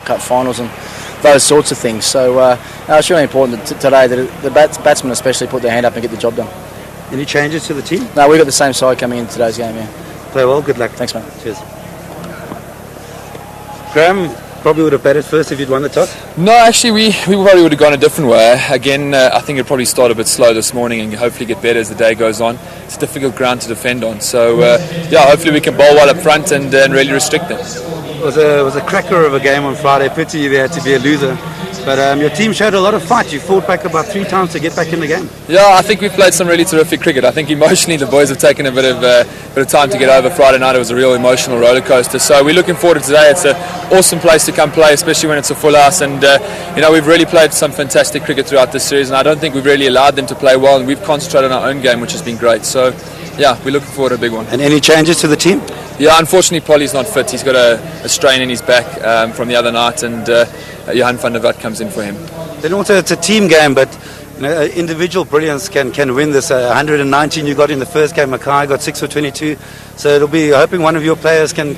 Cup finals and those sorts of things. So it's really important today that the batsmen especially put their hand up and get the job done. Any changes to the team? No, we've got the same side coming in today's game, yeah. Play well, good luck. Thanks, mate. Cheers. Graham, probably would have batted first if you'd won the toss? No, actually we probably would have gone a different way. Again, I think it'd probably start a bit slow this morning and hopefully get better as the day goes on. It's a difficult ground to defend on, so hopefully we can bowl well up front and really restrict them. It was a cracker of a game on Friday. Pity you had to be a loser. But your team showed a lot of fight. You fought back about 3 times to get back in the game. Yeah, I think we've played some really terrific cricket. I think emotionally the boys have taken a bit of time to get over. Friday night it was a real emotional roller coaster. So we're looking forward to today. It's an awesome place to come play, especially when it's a full house. And we've really played some fantastic cricket throughout this series, and I don't think we've really allowed them to play well. And we've concentrated on our own game, which has been great. So yeah, we're looking forward to a big one. And any changes to the team? Yeah, unfortunately Polly's not fit. He's got a strain in his back from the other night, and Johan van der Walt comes in for him. Then also it's a team game, but individual brilliance can win this. 119 you got in the first game. Mackay got 6 for 22. So it'll be hoping one of your players can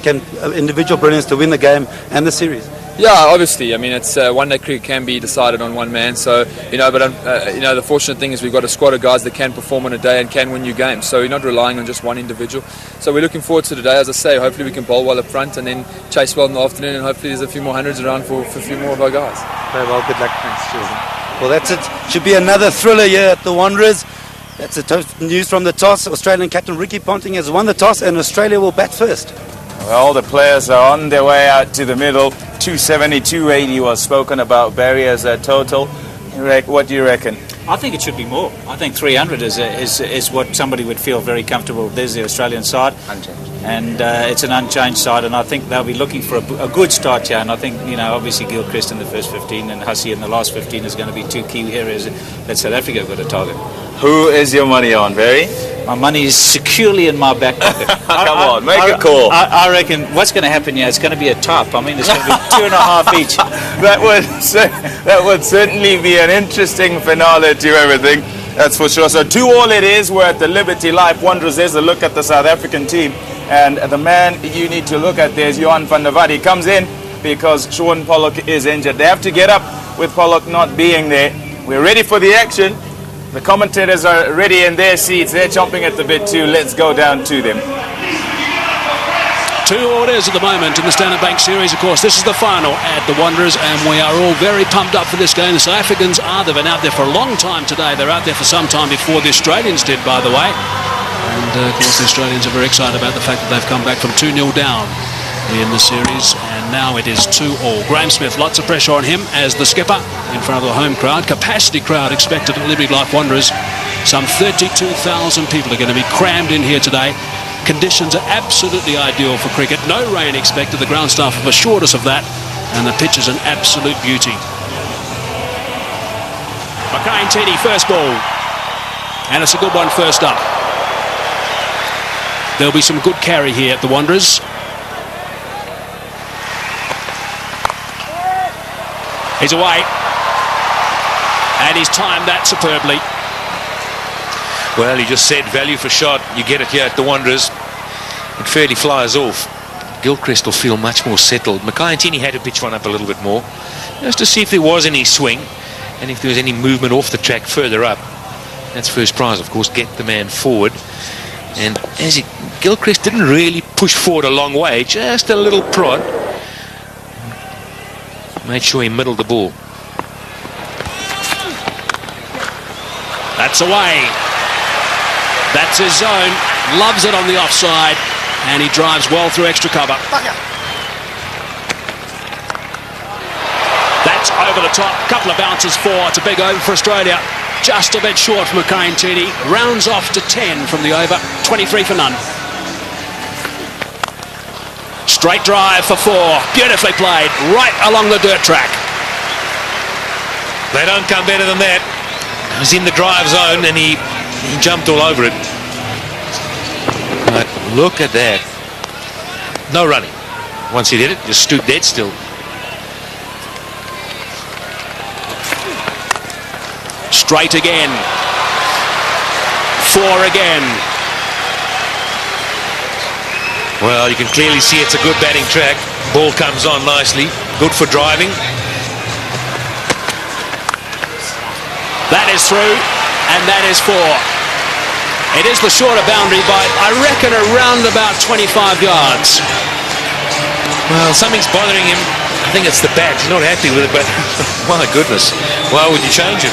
individual brilliance to win the game and the series. Yeah, obviously. I mean, it's one-day cricket can be decided on one man. So but the fortunate thing is we've got a squad of guys that can perform on a day and can win you games. So you're not relying on just one individual. So we're looking forward to today. As I say, hopefully we can bowl well up front and then chase well in the afternoon, and hopefully there's a few more hundreds around for a few more of our guys. Very well, good luck. Thanks, cheers. Well, that's it. Should be another thriller here at the Wanderers. That's the news from the toss. Australian captain Ricky Ponting has won the toss, and Australia will bat first. Well, the players are on their way out to the middle. 270, 280 was spoken about Barry as a total. What do you reckon? I think it should be more. I think 300 is what somebody would feel very comfortable. There's the Australian side. Unchanged. And it's an unchanged side, and I think they'll be looking for a good start here. And I think, obviously Gilchrist in the first 15 and Hussey in the last 15 is going to be 2 key areas that South Africa have got to target. Who is your money on, Barry? My money is securely in my back pocket. Come on, make a call. I reckon what's going to happen here, it's going to be a top. I mean, it's going to be 2.5 each. That would certainly be an interesting finale to everything, that's for sure. So 2-2 it is. We're at the Liberty Life Wanderers. There's a look at the South African team. And the man you need to look at there is Johan van der Walt. He comes in because Shaun Pollock is injured. They have to get up with Pollock not being there. We're ready for the action. The commentators are ready in their seats. They're chomping at the bit too. Let's go down to them. 2 orders at the moment in the Standard Bank Series. Of course, this is the final at the Wanderers, and we are all very pumped up for this game. The South Africans they've been out there for a long time today. They're out there for some time before the Australians did, by the way. And, of course, the Australians are very excited about the fact that they've come back from 2-0 down in the series, and now it is 2-2. Graham Smith, lots of pressure on him as the skipper in front of the home crowd. Capacity crowd expected at Liberty Life Wanderers. Some 32,000 people are going to be crammed in here today. Conditions are absolutely ideal for cricket. No rain expected. The ground staff have assured us of that, and the pitch is an absolute beauty. Mackay Ntini, first ball, and it's a good one first up. There'll be some good carry here at the Wanderers. He's away, and he's timed that superbly. Well, he just said value for shot. You get it here at the Wanderers. It fairly flies off. Gilchrist will feel much more settled. Mackay Ntini had to pitch one up a little bit more, just to see if there was any swing and if there was any movement off the track further up. That's first prize, of course, get the man forward. And Gilchrist didn't really push forward a long way, just a little prod. Made sure he middled the ball. That's away. That's his zone. Loves it on the offside, and he drives well through extra cover. That's over the top. Couple of bounces for. It's a big over for Australia. Just a bit short for Mackay Ntini. Rounds off to 10 from the over. 23 for none. Straight drive for 4. Beautifully played. Right along the dirt track. They don't come better than that. He was in the drive zone and he jumped all over it. But look at that. No running. Once he did it, just stood dead still. Straight again. 4 again. Well, you can clearly see it's a good batting track. Ball comes on nicely. good for driving. That is through, and that is 4. It is the shorter boundary by, I reckon, around about 25 yards. Well, something's bothering him. I think it's the bat. He's not happy with it, but my goodness, why would you change it?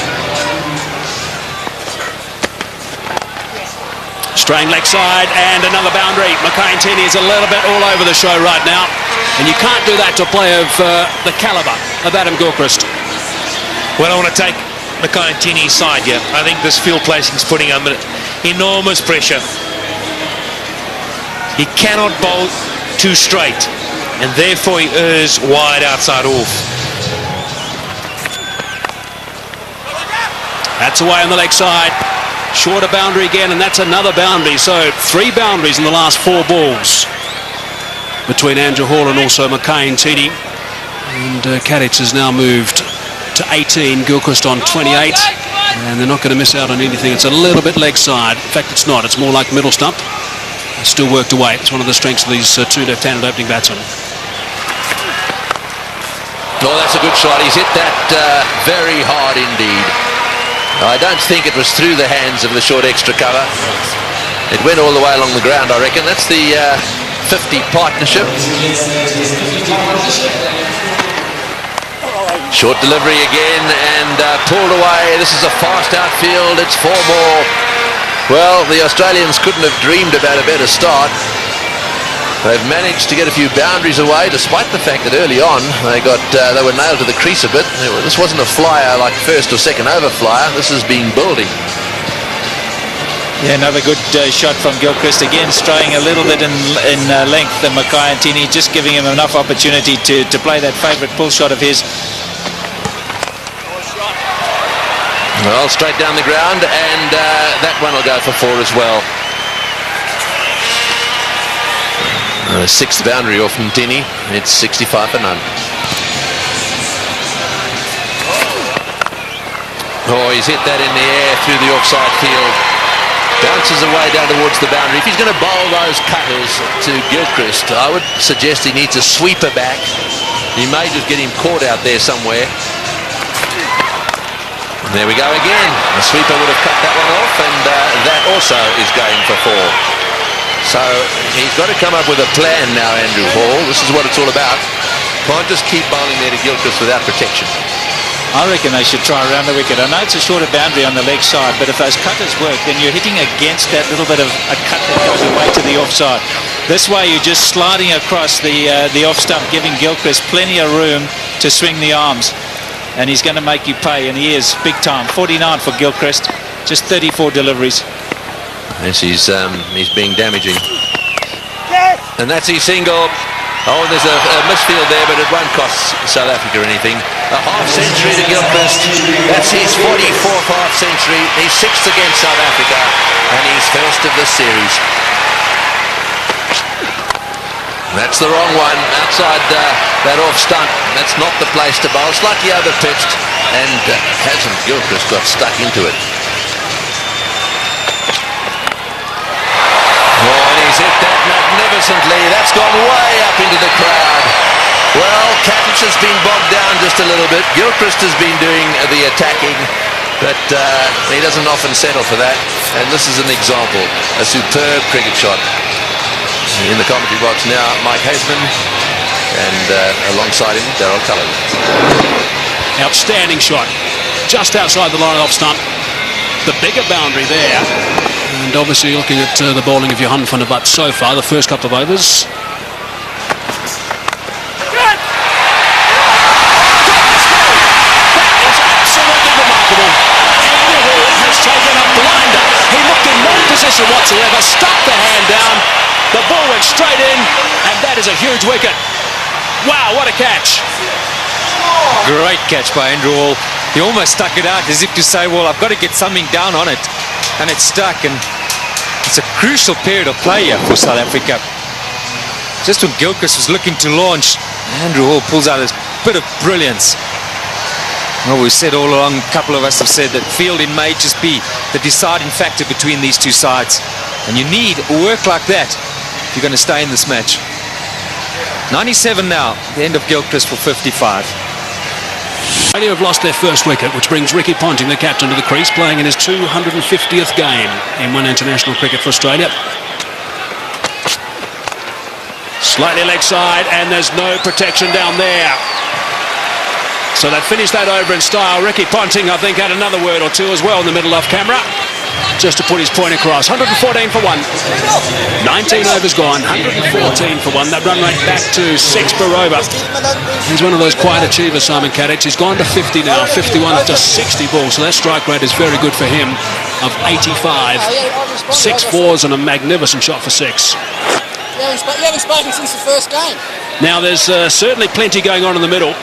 Strain leg side and another boundary. Mackay-Ntini is a little bit all over the show right now, and you can't do that to a player of the calibre of Adam Gilchrist. Well, I want to take Mackay-Ntini's side here. I think this field placing is putting him under enormous pressure. He cannot bowl too straight, and therefore he errs wide outside off. That's away on the leg side. Shorter boundary again, and that's another boundary. So 3 boundaries in the last 4 balls between Andrew Hall and also Mackay-Ntini. And Kadic has now moved to 18, Gilchrist on 28, and they're not going to miss out on anything. It's a little bit leg side. In fact, it's not. It's more like middle stump. It's still worked away. It's one of the strengths of these 2 left-handed opening batsmen. Oh, that's a good shot. He's hit that very hard indeed. I don't think it was through the hands of the short extra cover. It went all the way along the ground, I reckon. That's the 50 partnership. Short delivery again and pulled away. This is a fast outfield. It's 4 more. Well, the Australians couldn't have dreamed about a better start. They've managed to get a few boundaries away, despite the fact that early on they were nailed to the crease a bit. This wasn't a flyer like first or second over flyer. This has been building. Yeah, another good shot from Gilchrist. Again, straying a little bit in length. And Mackay-Ntini just giving him enough opportunity to play that favourite pull shot of his. Well, straight down the ground, and that one will go for 4 as well. 6th boundary off Ntini. It's 65 for none. Oh, he's hit that in the air through the offside field. Bounces away down towards the boundary. If he's going to bowl those cutters to Gilchrist, I would suggest he needs a sweeper back. He may just get him caught out there somewhere. And there we go again. The sweeper would have cut that one off, and that also is going for 4. So he's got to come up with a plan now, Andrew Hall. This is what it's all about. Can't just keep bowling there to Gilchrist without protection. I reckon they should try around the wicket. I know it's a shorter boundary on the leg side, but if those cutters work, then you're hitting against that little bit of a cut that goes away to the offside. This way you're just sliding across the off stump, giving Gilchrist plenty of room to swing the arms. And he's going to make you pay, and he is big time. 49 for Gilchrist, just 34 deliveries. Yes, he's being damaging. And that's his single. Oh, there's a misfield there, but it won't cost South Africa anything. A half-century to Gilchrist. That's his 44th half-century. He's 6th against South Africa, and he's 1st of the series. That's the wrong one. Outside that off stump. That's not the place to bowl. Slightly over-pitched, and hasn't Gilchrist got stuck into it. He's hit that magnificently. That's gone way up into the crowd. Well, Kadic has been bogged down just a little bit. Gilchrist has been doing the attacking, but he doesn't often settle for that. And this is an example. A superb cricket shot. In the commentary box now, Mike Haseman, and alongside him, Daryl Cullen. Outstanding shot. Just outside the line off stump. The bigger boundary there. And obviously looking at the bowling of Johan van der Walt so far, the first couple of overs. That is absolutely remarkable. Andrew Hall has taken a blinder. He looked in no position whatsoever, stuck the hand down. The ball went straight in, and that is a huge wicket. Wow, what a catch. Great catch by Andrew Hall. He almost stuck it out as if to say, well, I've got to get something down on it. And it's stuck, and it's a crucial period of play here for South Africa. Just when Gilchrist was looking to launch, Andrew Hall pulls out a bit of brilliance. Well, we've said all along, a couple of us have said that fielding may just be the deciding factor between these two sides. And you need work like that if you're going to stay in this match. 97 now, the end of Gilchrist for 55. Australia have lost their first wicket, which brings Ricky Ponting, the captain, to the crease, playing in his 250th game in one international cricket for Australia. Slightly leg side, and there's no protection down there. So they've finished that over in style. Ricky Ponting, I think, had another word or two as well in the middle off camera, just to put his point across. 114 for one. 19 overs gone, 114 for one. That run rate back to 6 per over. He's one of those quiet achievers, Simon Katich. He's gone to 50 now, 51 of just 60 balls. So that strike rate is very good for him, of 85. 6 fours and a magnificent shot for 6. You haven't spoken since the first game. Now there's certainly plenty going on in the middle.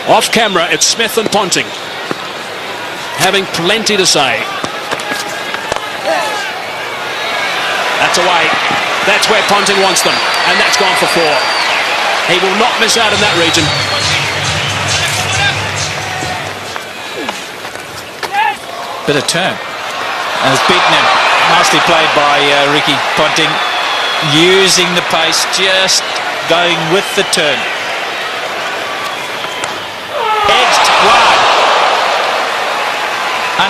Off camera, it's Smith and Ponting, having plenty to say. That's away. That's where Ponting wants them, and that's gone for 4. He will not miss out in that region. Bit of turn. And it's beaten him. Nicely played by Ricky Ponting, using the pace, just going with the turn. Edged wide.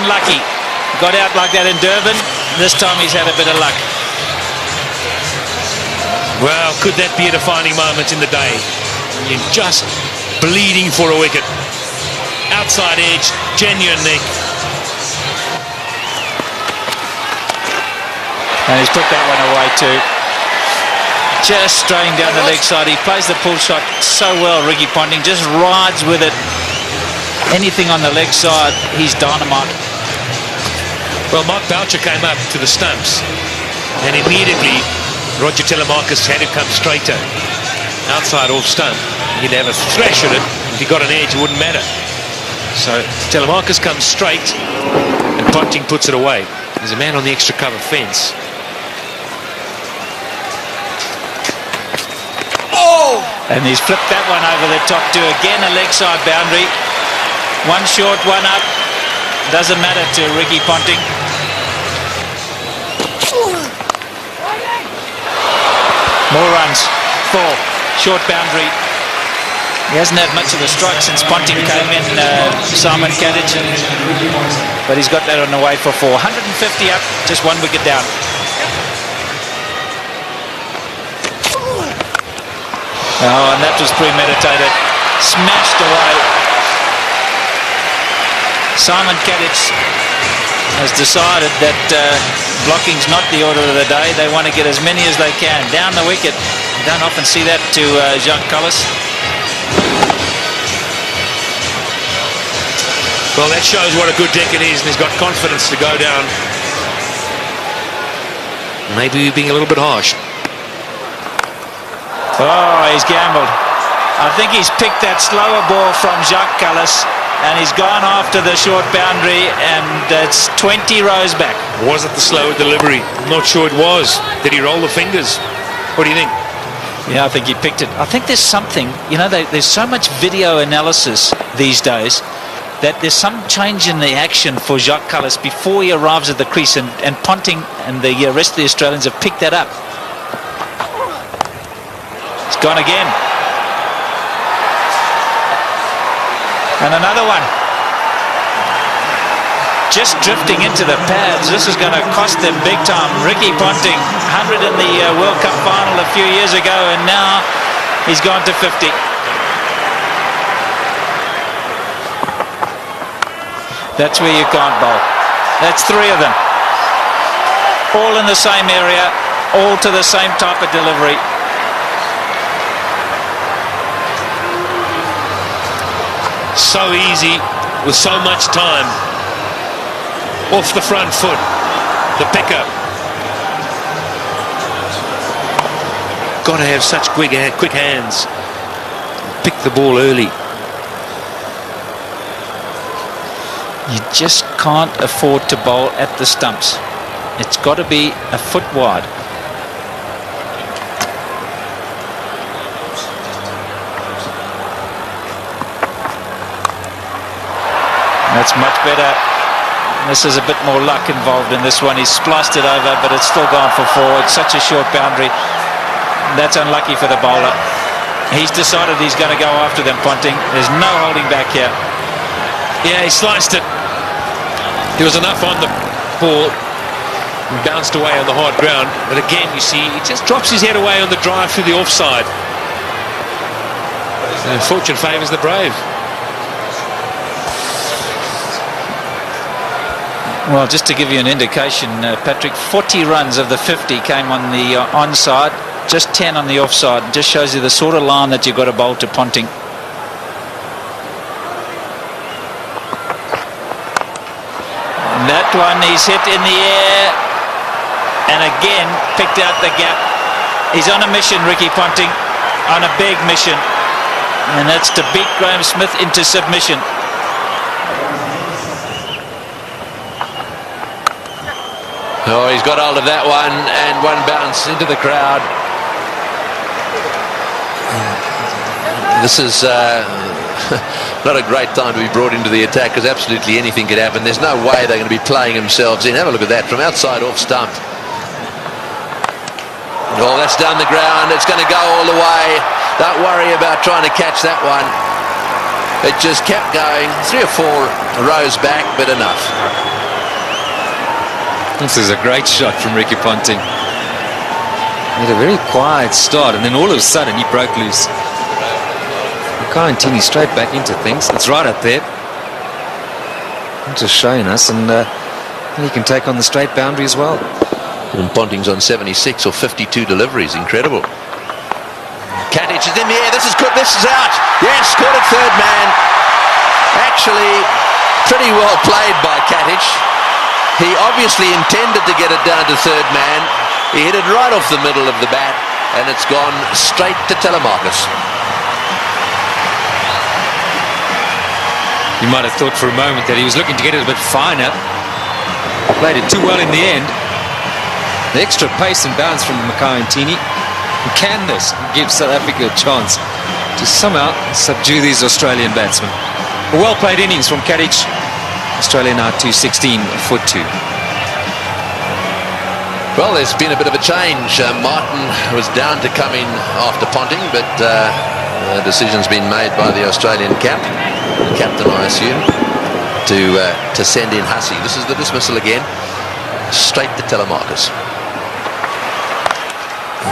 Unlucky. Got out like that in Durban. This time he's had a bit of luck. Well, could that be a defining moment in the day? You're just bleeding for a wicket. Outside edge, genuine nick. And he's put that one away too. Just straying down the leg side. He plays the pull shot so well, Ricky Ponting. Just rides with it. Anything on the leg side, he's dynamite. Well, Mark Boucher came up to the stumps, and immediately Roger Telemarcus had it come straighter. Outside off stump. He'd have a thrash at it. If he got an edge, it wouldn't matter. So Telemarcus comes straight, and Ponting puts it away. There's a man on the extra cover fence. And he's flipped that one over the top to again a leg side boundary. One short, one up. Doesn't matter to Ricky Ponting. More runs. 4. Short boundary. He hasn't had much of a strike since Ponting came in, Simon Katich. But he's got that on the way for 4. 150 up, just 1 wicket down. Oh, and that was premeditated. Smashed away. Simon Katich has decided that blocking's not the order of the day. They want to get as many as they can. Down the wicket. You don't often see that to Jacques Kallis. Well, that shows what a good deck it is, and he's got confidence to go down. Maybe we're being a little bit harsh. Oh, he's gambled. I think he's picked that slower ball from Jacques Kallis, and he's gone after the short boundary, and it's 20 rows back. Was it the slower delivery? I'm not sure it was. Did he roll the fingers? What do you think? Yeah, I think he picked it. I think there's something, you know, there's so much video analysis these days that there's some change in the action for Jacques Kallis before he arrives at the crease, and Ponting and the rest of the Australians have picked that up. It's gone again. And another one. Just drifting into the pads. This is going to cost them big time. Ricky Ponting, 100 in the World Cup final a few years ago, and now he's gone to 50. That's where you can't bowl. That's 3 of them. All in the same area, all to the same type of delivery. So easy, with so much time. Off the front foot, the pickup. Got to have such quick hands. Pick the ball early. You just can't afford to bowl at the stumps. It's got to be a foot wide. That's much better. This is a bit more luck involved in this one. He's spliced it over, but it's still gone for 4. It's such a short boundary. That's unlucky for the bowler. He's decided he's going to go after them, Ponting. There's no holding back here. Yeah, he sliced it. There was enough on the ball and bounced away on the hard ground. But again, you see, he just drops his head away on the drive through the offside. And fortune favours the brave. Well, just to give you an indication, Patrick, 40 runs of the 50 came on the onside, just 10 on the offside. Just shows you the sort of line that you've got to bowl to Ponting. And that one he's hit in the air, and again picked out the gap. He's on a mission, Ricky Ponting, on a big mission, and that's to beat Graham Smith into submission. Oh, he's got hold of that one, and one bounce into the crowd. This is not a great time to be brought into the attack, because absolutely anything could happen. There's no way they're going to be playing themselves in. Have a look at that from outside off stump. Oh, that's down the ground. It's going to go all the way. Don't worry about trying to catch that one. It just kept going 3 or 4 rows back, but enough. This is a great shot from Ricky Ponting. He had a very quiet start, and then all of a sudden he broke loose. Makai straight back into things. It's right up there. Just showing us, and he can take on the straight boundary as well. And Ponting's on 76 or 52 deliveries. Incredible. Katic is in the air. This is good. This is out. Yes, caught it third man. Actually, pretty well played by Katic. He obviously intended to get it down to third man. He hit it right off the middle of the bat, and it's gone straight to Telemarcus. You might have thought for a moment that he was looking to get it a bit finer. Played it too well in the end. The extra pace and bounce from Makai Ntini. Can this give South Africa a chance to somehow subdue these Australian batsmen? A well-played innings from Katic. Australia now 216 for 2. Well, there's been a bit of a change. Martin was down to come in after Ponting, but the decision's been made by the Australian captain, I assume, to send in Hussey. This is the dismissal again, straight to Telemarcus.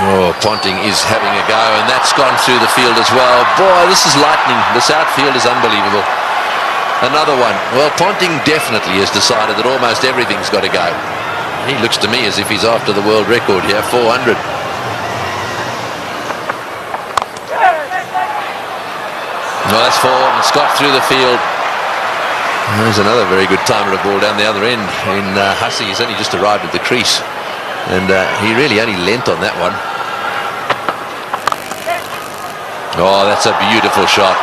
Oh, Ponting is having a go, and that's gone through the field as well. Boy, this is lightning. This outfield is unbelievable. Another one. Well, Ponting definitely has decided that almost everything's got to go. He looks to me as if he's after the world record here, 400. No, that's 4. Scott through the field. There's another very good timer of ball down the other end. In Hussey, he's only just arrived at the crease, and he really only lent on that one. Oh, that's a beautiful shot.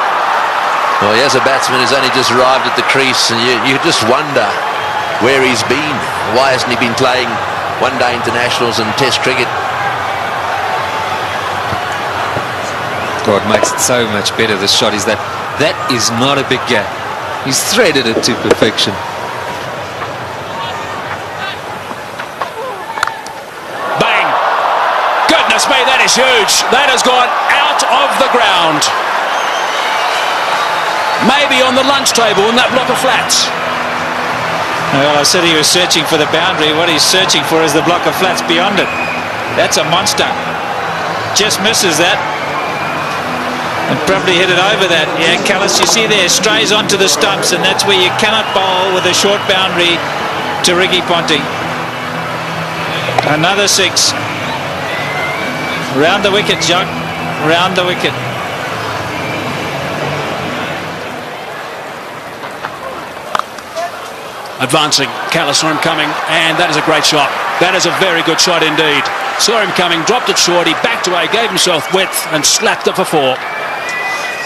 Well, here's a batsman who's only just arrived at the crease, and you just wonder where he's been. Why hasn't he been playing one-day internationals and test cricket? God, makes it so much better, this shot, is that is not a big gap. He's threaded it to perfection. Bang! Goodness me, that is huge. That has gone out of the ground. Maybe on the lunch table in that block of flats. Well, I said he was searching for the boundary. What he's searching for is the block of flats beyond it. That's a monster. Just misses that. And probably hit it over that. Yeah, Callis, you see there, strays onto the stumps, and that's where you cannot bowl with a short boundary to Ricky Ponting. Another 6. Round the wicket, Jacques. Round the wicket. Advancing, Callis saw him coming, and that is a great shot. That is a very good shot indeed. Saw him coming, dropped it short, he backed away, gave himself width, and slapped it for 4.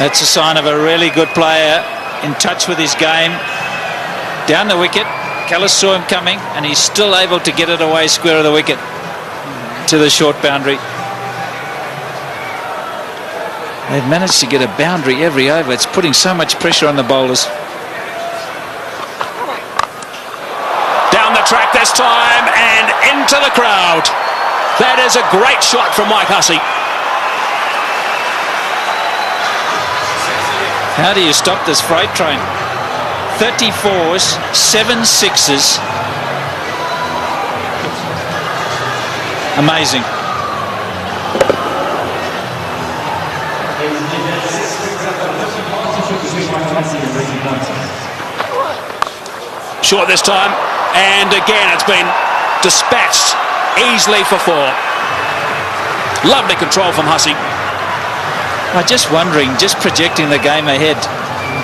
That's a sign of a really good player, in touch with his game. Down the wicket, Callis saw him coming, and he's still able to get it away square of the wicket to the short boundary. They've managed to get a boundary every over. It's putting so much pressure on the bowlers. Track this time and into the crowd. That is a great shot from Mike Hussey. How do you stop this freight train? 34s, 7 6s. Amazing. Short this time, and again it's been dispatched easily for 4. Lovely control from Hussey. I'm just wondering, just projecting the game ahead.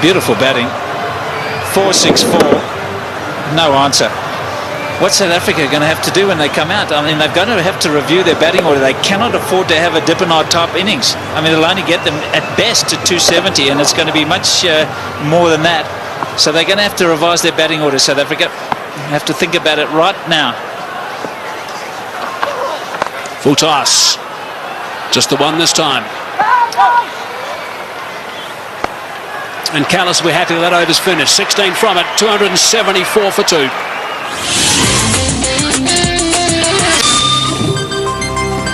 Beautiful batting. 4-6-4. No answer. What's South Africa going to have to do when they come out? I mean, they're going to have to review their batting order. They cannot afford to have a Dippenaar type innings. I mean, it'll only get them at best to 270, and it's going to be much more than that. So they're going to have to revise their batting order, South Africa. Have to think about it right now. Full toss. Just the one this time. And Callis, we're happy that over's finished. 16 from it, 274 for 2.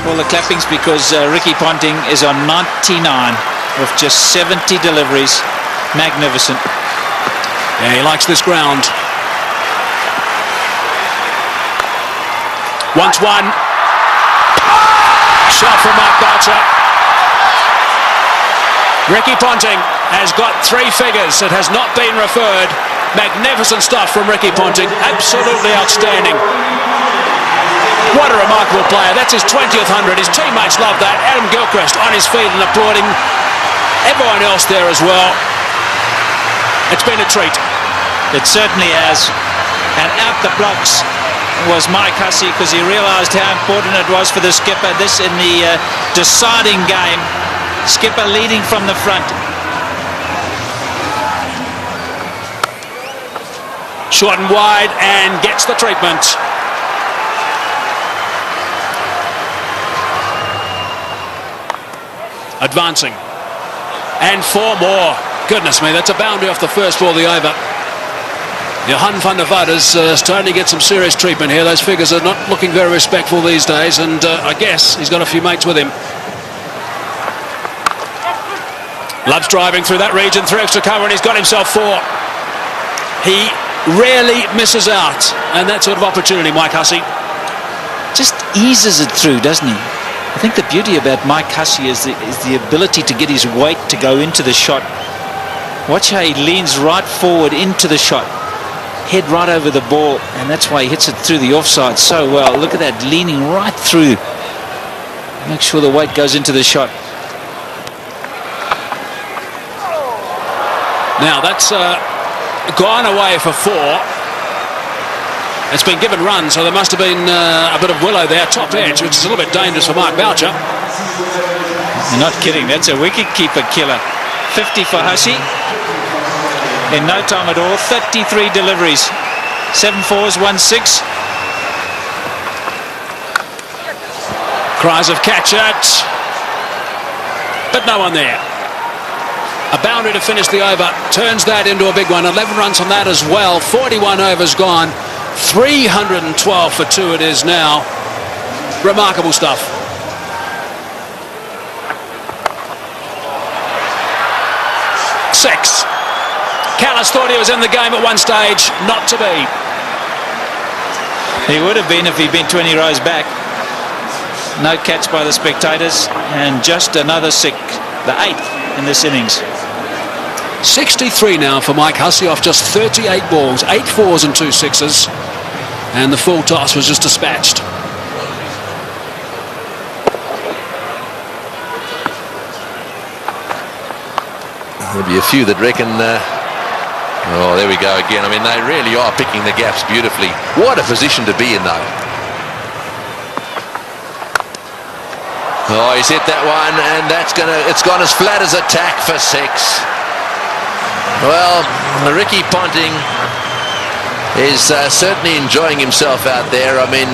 All the clappings because Ricky Ponting is on 99 with just 70 deliveries. Magnificent. Yeah, he likes this ground. Once one. Shot from Mark Boucher. Ricky Ponting has got 3 figures. It has not been referred. Magnificent stuff from Ricky Ponting. Absolutely outstanding. What a remarkable player. That's his 20th 100. His teammates love that. Adam Gilchrist on his feet and applauding. Everyone else there as well. It's been a treat. It certainly has. And out the blocks was Mike Hussey because he realised how important it was for the skipper. This in the deciding game. Skipper leading from the front. Short and wide and gets the treatment. Advancing. And 4 more. Goodness me, that's a boundary off the first ball of the over. Johan van der Vaart is starting to get some serious treatment here. Those figures are not looking very respectful these days, and I guess he's got a few mates with him. Loves driving through that region, 3 extra cover, and he's got himself 4. He rarely misses out, and that sort of opportunity, Mike Hussey. Just eases it through, doesn't he? I think the beauty about Mike Hussey is the ability to get his weight to go into the shot. Watch how he leans right forward into the shot. Head right over the ball, and that's why he hits it through the offside so well. Look at that, leaning right through. Make sure the weight goes into the shot. Now that's gone away for 4. It's been given run, so there must have been a bit of willow there, top edge, which is a little bit dangerous for Mark Boucher. You're not kidding, that's a wicket-keeper killer. 50 for Hussey. In no time at all, 33 deliveries. 7 4s, 1 6. Cries of catch it. But no one there. A boundary to finish the over. Turns that into a big one. 11 runs on that as well. 41 overs gone. 312 for 2 it is now. Remarkable stuff. Six. Callis thought he was in the game at one stage. Not to be. He would have been if he'd been 20 rows back. No catch by the spectators. And just another 6. The 8th in this innings. 63 now for Mike Hussey off just 38 balls. 8 4s and 2 6s. And the full toss was just dispatched. There'll be a few that reckon... oh, there we go again. I mean, they really are picking the gaps beautifully. What a position to be in, though. Oh, he's hit that one, and it's gone as flat as a tack for 6. Well, Ricky Ponting is certainly enjoying himself out there. I mean,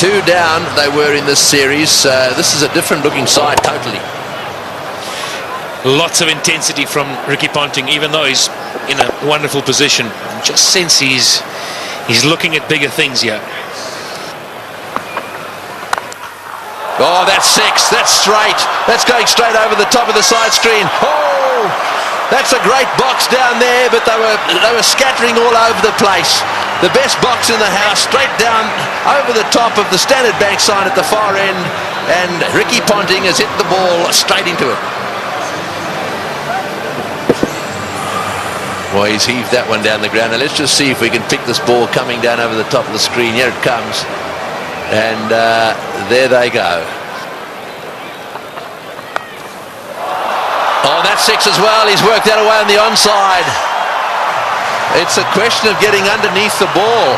2 down they were in this series. This is a different looking side totally. Lots of intensity from Ricky Ponting, even though he's in a wonderful position. Just sense he's looking at bigger things here. Oh, that's 6. That's straight. That's going straight over the top of the side screen. Oh! That's a great box down there, but they were scattering all over the place. The best box in the house, straight down over the top of the Standard Bank sign at the far end, and Ricky Ponting has hit the ball straight into it. Well, he's heaved that one down the ground. Now let's just see if we can pick this ball coming down over the top of the screen. Here it comes. And there they go. Oh, that's 6 as well. He's worked that away on the onside. It's a question of getting underneath the ball.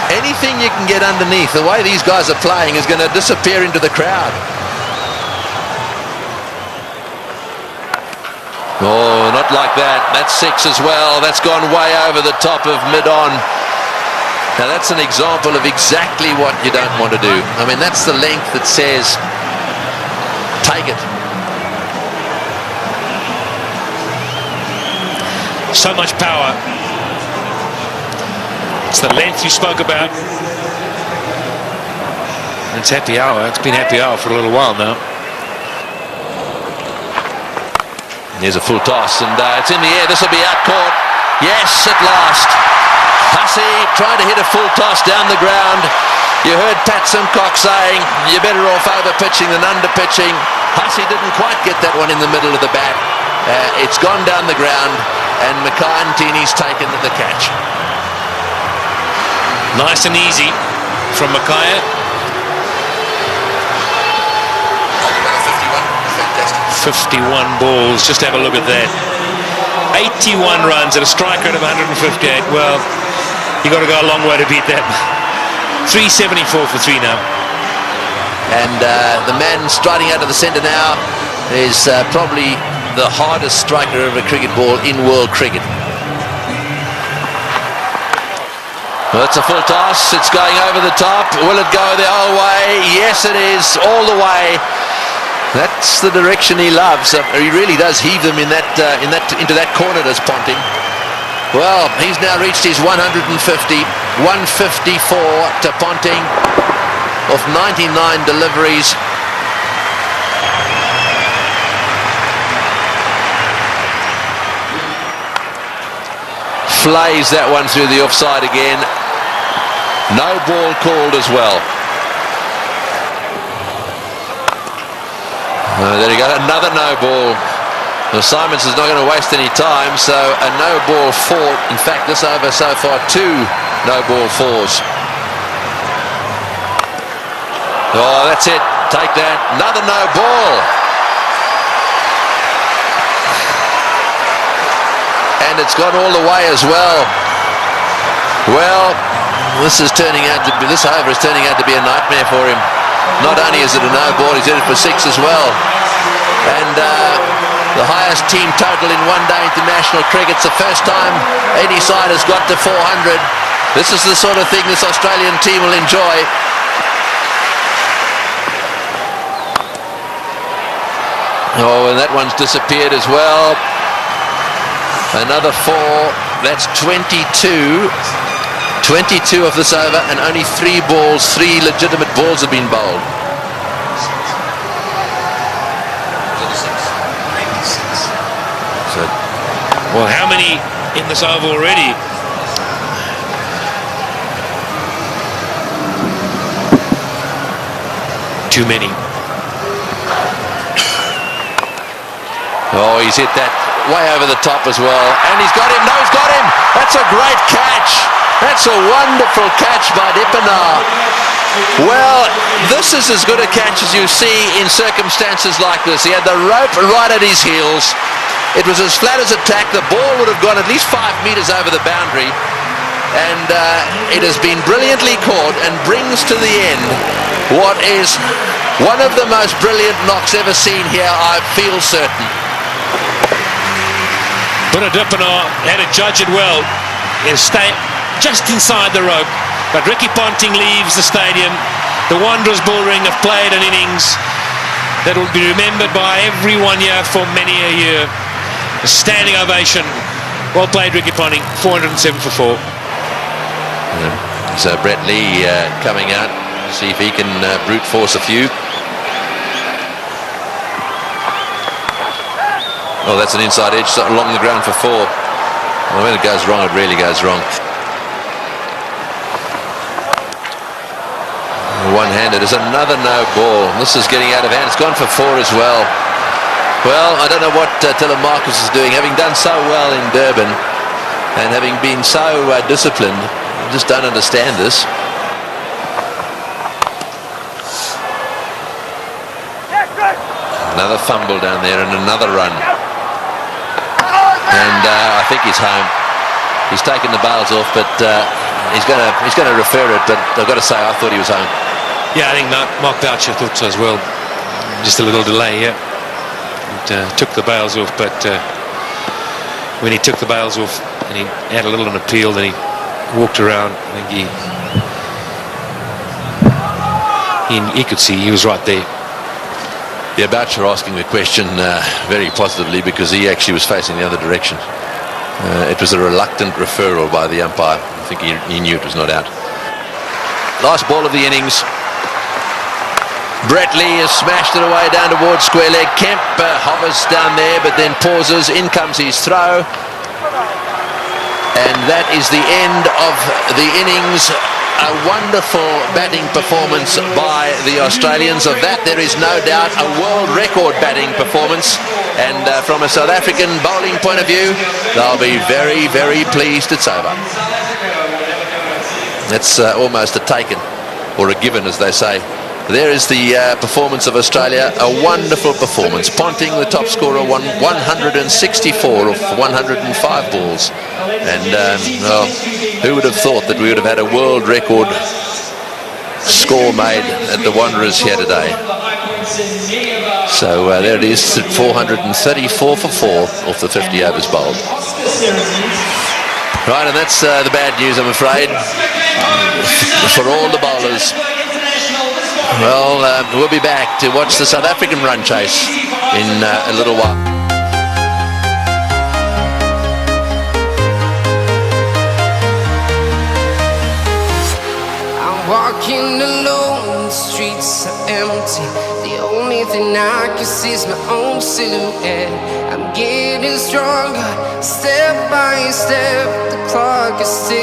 Anything you can get underneath, the way these guys are playing, is going to disappear into the crowd. Oh, not like that. That's 6 as well. That's gone way over the top of mid-on. Now that's an example of exactly what you don't want to do. I mean, that's the length that says, take it. So much power. It's the length you spoke about. It's happy hour. It's been happy hour for a little while now. There's a full toss, and it's in the air. This will be out caught. Yes, at last. Hussey trying to hit a full toss down the ground. You heard Pat Simcock saying, you're better off over-pitching than under-pitching. Hussey didn't quite get that one in the middle of the bat. It's gone down the ground, and Mackay-Ntini's taken the catch. Nice and easy from Mackay. 51 balls, just have a look at that. 81 runs at a strike rate of 158. Well, you got to go a long way to beat that. 374 for 3 now. And the man striding out of the centre now is probably the hardest striker of a cricket ball in world cricket. Well, it's a full toss. It's going over the top. Will it go the whole way? Yes, it is, all the way. That's the direction he loves. He really does heave them into that corner, does Ponting. Well, he's now reached his 150, 154 to Ponting of 99 deliveries. Flays that one through the offside again. No ball called as well. There you go, another no ball. Well, Simons is not going to waste any time, so a no ball 4. In fact, this over so far 2 no ball 4s. Oh, that's it. Take that. Another no ball. And it's gone all the way as well. Well, this over is turning out to be a nightmare for him. Not only is it a no ball, he's hit it for 6 as well. And the highest team total in one-day international cricket. It's the first time any side has got to 400. This is the sort of thing this Australian team will enjoy. Oh, and that one's disappeared as well. Another 4. That's 22. 22 of this over, and only 3 legitimate balls have been bowled. So, well, how many in this over already? Too many. Oh, he's hit that way over the top as well, and he's got him. No, he's got him. That's a great catch. That's a wonderful catch by Dippenaar. Well, this is as good a catch as you see in circumstances like this. He had the rope right at his heels. It was as flat as a tack. The ball would have gone at least 5 metres over the boundary. And it has been brilliantly caught and brings to the end what is one of the most brilliant knocks ever seen here, I feel certain. But Dippenaar had to judge it well. He'll stay just inside the rope, but Ricky Ponting leaves the stadium. The Wanderers Bullring have played an innings that will be remembered by everyone here for many a year. A standing ovation. Well played, Ricky Ponting. 407 for 4. So Brett Lee coming out to see if he can brute force a few. Oh, that's an inside edge along the ground for 4. Well, when it goes wrong, it really goes wrong. One-handed is another no ball. This is getting out of hand. It's gone for 4 as well. Well, I don't know what Telemarcus is doing. Having done so well in Durban and having been so disciplined, I just don't understand this. Another fumble down there and another run. And I think he's home. He's taken the bails off, but he's going to refer it. But I've got to say, I thought he was home. Yeah, I think Mark Boucher thought so as well. Just a little delay here. Took the bails off, but when he took the bails off and he had a little an appeal, then he walked around. I think he could see he was right there. Yeah, Boucher asking the question very positively because he actually was facing the other direction. It was a reluctant referral by the umpire. I think he knew it was not out. Last ball of the innings. Brett Lee has smashed it away down towards square leg. Kemp hovers down there but then pauses. In comes his throw. And that is the end of the innings. A wonderful batting performance by the Australians. Of that there is no doubt a world record batting performance. And from a South African bowling point of view, they'll be very, very pleased it's over. That's almost a taken, or a given as they say. There is the performance of Australia, a wonderful performance. Ponting, the top scorer, won 164 of 105 balls. And well, who would have thought that we would have had a world record score made at the Wanderers here today? So there it is, 434 for 4 off the 50 overs bowled. Right, and that's the bad news, I'm afraid, for all the bowlers. Well, we'll be back to watch the South African run chase in a little while. I'm walking alone, the streets are empty. The only thing I can see is my own silhouette. I'm getting stronger, step by step. The clock is ticking.